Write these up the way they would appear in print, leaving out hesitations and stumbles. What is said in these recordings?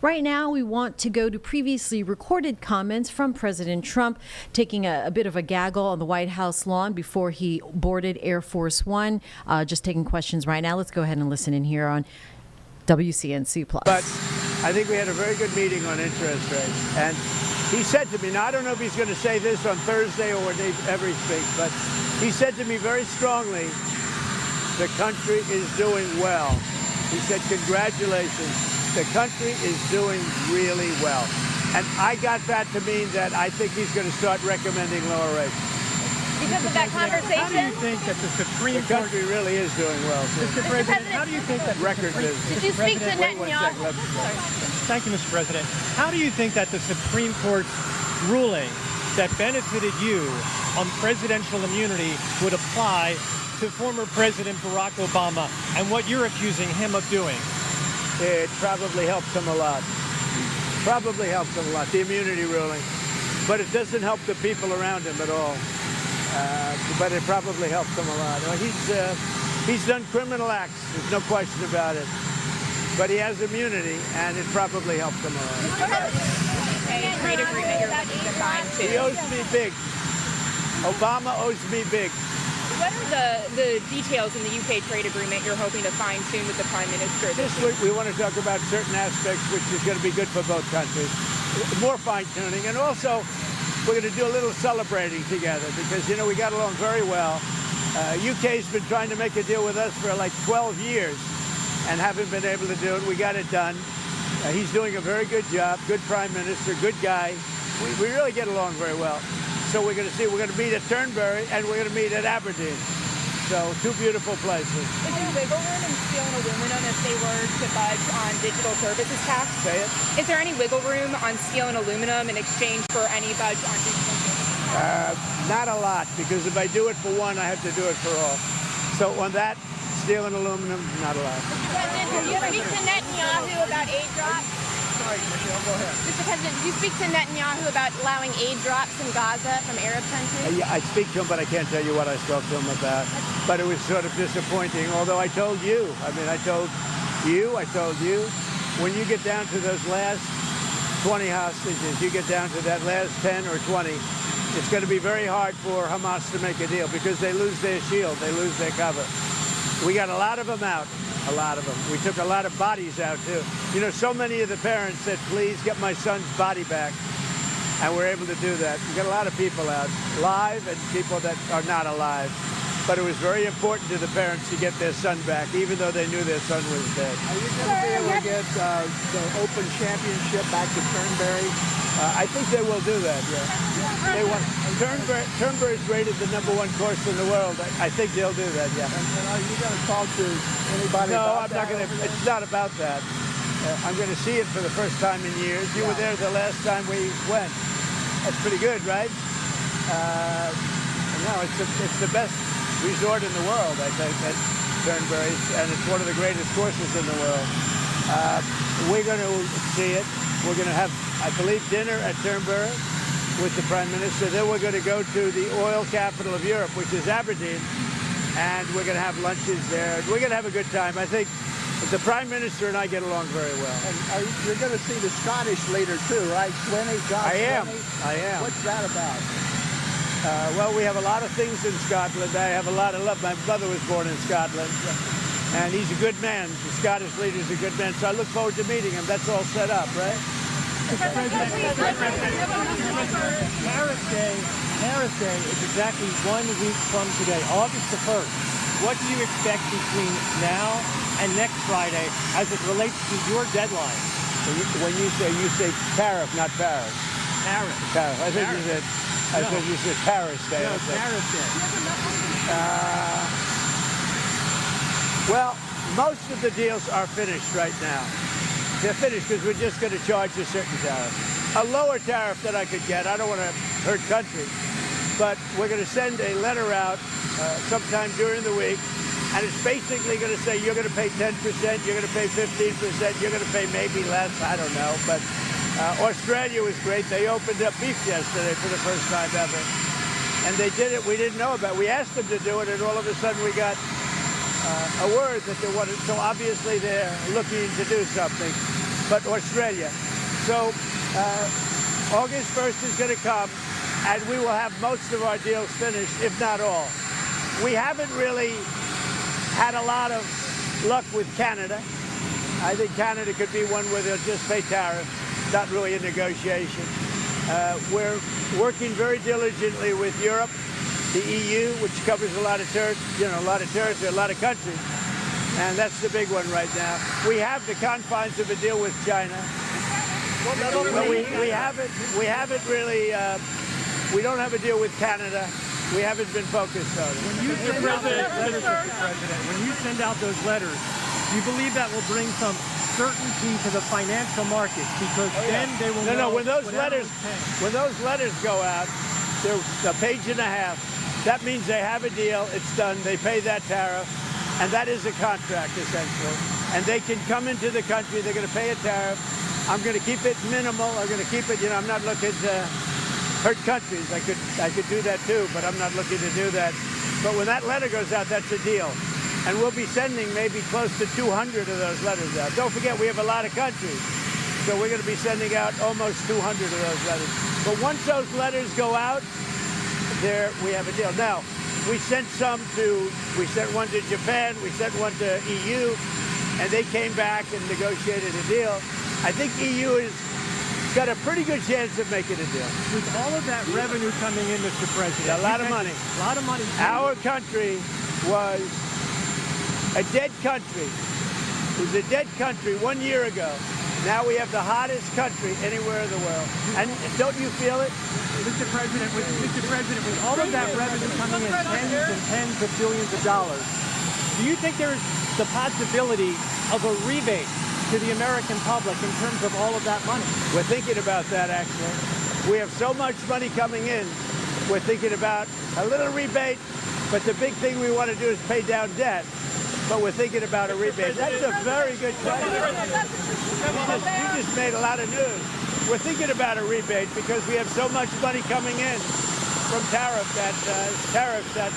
Right now, we want to go to previously recorded comments from President Trump, taking a bit of a gaggle on the White House lawn before he boarded Air Force One. Just taking questions right now. Let's go ahead and listen in here on WCNC+. But I think we had a very good meeting on interest rates. And he said to me, now I don't know if he's going to say this on Thursday or whenever he speaks, but he said to me very strongly, the country is doing well. He said, congratulations. The country is doing really well. And I got that to mean that I think he's going to start recommending lower rates. Because of that conversation? How do you think that the Supreme Court... The country really is doing well. Mr. President, how do you think that... Record business. Did you speak to Netanyahu? Thank you, Mr. President. How do you think that the Supreme Court's ruling that benefited you on presidential immunity would apply to former President Barack Obama and what you're accusing him of doing? It probably helps him a lot. Probably helps him a lot, the immunity ruling. But it doesn't help the people around him at all. But it probably helps him a lot. He's done criminal acts, there's no question about it. But he has immunity, and it probably helps him a lot. Trade agreement you're looking to sign too. He owes me big. Obama owes me big. What are the details in the UK trade agreement you're hoping to find soon with the Prime Minister? This week we want to talk about certain aspects which is going to be good for both countries. More fine-tuning. And also, we're going to do a little celebrating together because, you know, we got along very well. UK's been trying to make a deal with us for like 12 years and haven't been able to do it. We got it done. He's doing a very good job. Good Prime Minister, good guy. We really get along very well. So we're going to see. We're going to meet at Turnberry, and we're going to meet at Aberdeen. So two beautiful places. Is there wiggle room in steel and aluminum if they were to budge on digital services tax? Say it. Is there any wiggle room on steel and aluminum in exchange for any budge on digital services? Not a lot, because if I do it for one, I have to do it for all. So on that, steel and aluminum, not a lot. Mr. President, did you speak to Netanyahu about aid drops? Sorry, Michelle, go ahead. Mr. President, did you speak to Netanyahu about allowing aid drops in Gaza from Arab countries? I speak to him, but I can't tell you what I spoke to him about. But it was sort of disappointing, although I told you. I mean, I told you, when you get down to those last 20 hostages, you get down to that last 10 or 20, it's going to be very hard for Hamas to make a deal because they lose their shield, they lose their cover. We got a lot of them out. A lot of them. We took a lot of bodies out, too. You know, so many of the parents said, please get my son's body back. And we're able to do that. We got a lot of people out, live and people that are not alive. But it was very important to the parents to get their son back, even though they knew their son was dead. Are you going to be able to get the Open Championship back to Turnberry? I think they will do that, yeah. They want Turnberry is rated the #1 course in the world. I think they'll do that, yeah. And are you going to talk to anybody No, about I'm not going to. It's not about that. I'm going to see it for the first time in years. You were there the last time we went. That's pretty good, right? No, it's the best resort in the world, I think, at Turnberry, and it's one of the greatest courses in the world. We're going to see it. We're going to have, I believe, dinner at Turnberry with the Prime Minister. Then we're going to go to the oil capital of Europe, which is Aberdeen, and we're going to have lunches there. We're going to have a good time. I think the Prime Minister and I get along very well. And you're going to see the Scottish leader, too, right? I am. What's that about? Well, we have a lot of things in Scotland. I have a lot of love. My brother was born in Scotland, and he's a good man. The Scottish leader's a good man, so I look forward to meeting him. That's all set up, right? Harris Day is exactly 1 week from today, August the 1st. What do you expect between now and next Friday as it relates to your deadline? When you say tariff, not Paris. Tariff. I think you said Paris Day. No, Paris Day. Well, most of the deals are finished right now. They're finished because we're just going to charge a certain tariff. A lower tariff that I could get. I don't want to hurt country. But we're going to send a letter out sometime during the week, and it's basically going to say you're going to pay 10%, you're going to pay 15%, you're going to pay maybe less, I don't know. But Australia was great. They opened up beef yesterday for the first time ever. And they did it we didn't know about. We asked them to do it, and all of a sudden we got a word that they wanted. So obviously they're looking to do something. but Australia. So August 1st is going to come, and we will have most of our deals finished, if not all. We haven't really had a lot of luck with Canada. I think Canada could be one where they'll just pay tariffs, not really a negotiation. We're working very diligently with Europe, the EU, which covers a lot of territory, a lot of countries, and that's the big one right now. We have the confines of a deal with China, but we haven't really. We don't have a deal with Canada. We haven't been focused on it. When you send out those letters, Mr. President, when you send out those letters, do you believe that will bring some certainty to the financial markets? Because then they will know. No, when those letters go out, they're a page and a half. That means they have a deal. It's done. They pay that tariff, and that is a contract essentially. And they can come into the country. They're going to pay a tariff. I'm going to keep it minimal. I'm going to keep it. I'm not looking to hurt countries. I could do that too, but I'm not looking to do that. But when that letter goes out, that's a deal. And we'll be sending maybe close to 200 of those letters out. Don't forget, we have a lot of countries. So we're going to be sending out almost 200 of those letters. But once those letters go out, there we have a deal. Now, we sent one to Japan, we sent one to EU, and they came back and negotiated a deal. I think EU has got a pretty good chance of making a deal. With all of that revenue coming in, Mr. President. A lot of money. A lot of money. Our country was a dead country. It was a dead country 1 year ago. Now we have the hottest country anywhere in the world. And don't you feel it? Mr. President, with all of that revenue coming in, tens of billions of dollars, do you think there's the possibility of a rebate to the American public in terms of all of that money? We're thinking about that, actually. We have so much money coming in, we're thinking about a little rebate, but the big thing we want to do is pay down debt. But we're thinking about a rebate. That's a very good question. You just made a lot of news. We're thinking about a rebate because we have so much money coming in from tariffs that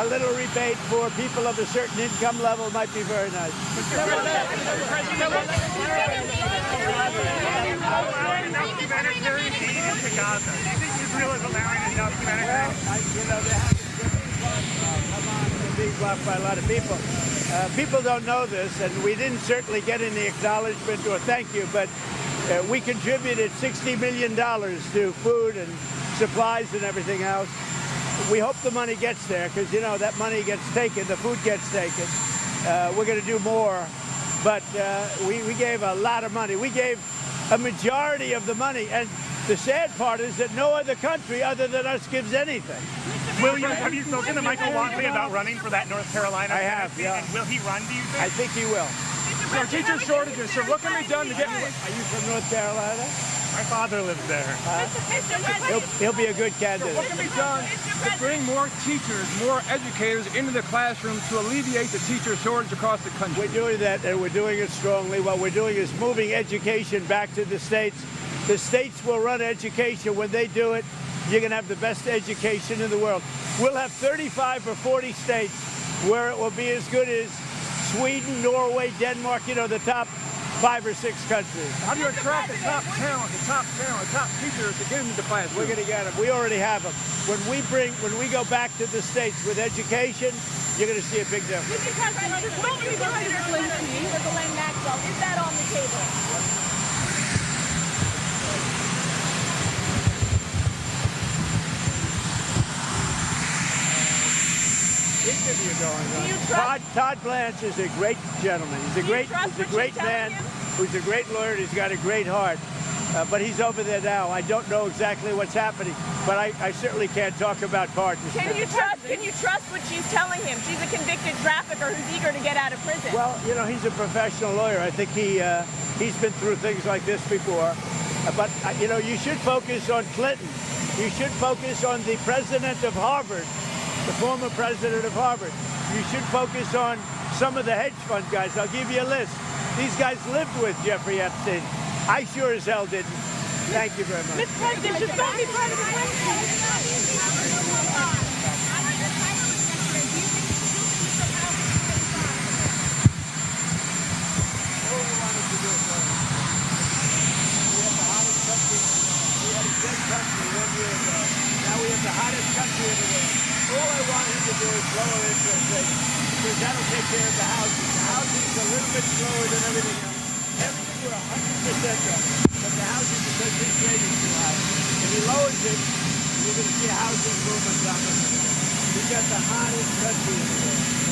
a little rebate for people of a certain income level might be very nice. Humanitarian aid into Gaza. Do you think Israel is allowing enough humanitarian aid? Hamas is being blocked by a lot of people. People don't know this, and we didn't certainly get any acknowledgement or thank you, but we contributed $60 million to food and supplies and everything else. We hope the money gets there because, that money gets taken, the food gets taken. We're going to do more, but we gave a lot of money. We gave a majority of the money, and the sad part is that no other country other than us gives anything. Have you spoken to Michael Watley about running for that North Carolina? I have, yeah. And will he run, do you think? I think he will. So teacher shortages, so what can be done to get... Are you from North Carolina? My father lives there. He'll be a good candidate. What can be done to bring more teachers, more educators into the classroom to alleviate the teacher shortage across the country? We're doing that, and we're doing it strongly. What we're doing is moving education back to the states. The states will run education. When they do it, you're going to have the best education in the world. We'll have 35 or 40 states where it will be as good as Sweden, Norway, Denmark, the top 5 or 6 countries. How do you attract the top talent, the top teachers to get them into class? We're going to get them. We already have them. When we go back to the states with education, you're going to see a big difference. Mr. President, is Ghislaine Maxwell, is that on the table? Interview going on. Todd Blanche is a great gentleman. He's a great man who's a great lawyer. He's got a great heart. But he's over there now. I don't know exactly what's happening, but I certainly can't talk about pardons. Can you trust what she's telling him? She's a convicted trafficker who's eager to get out of prison. Well, he's a professional lawyer. I think he's been through things like this before. But you should focus on Clinton. You should focus on the president of Harvard. The former president of Harvard. You should focus on some of the hedge fund guys. I'll give you a list. These guys lived with Jeffrey Epstein. I sure as hell didn't. Thank you very much. Mr. President, should that be part of the question? years ago. Now we have the hottest country in the world. All I want him to do is lower interest rates because that'll take care of the housing. The housing is a little bit slower than everything else. Everything we're 100% on, but the housing because this rate is too high. If he lowers it, you're going to see a housing boom on top of it. We've got the hottest country in the world.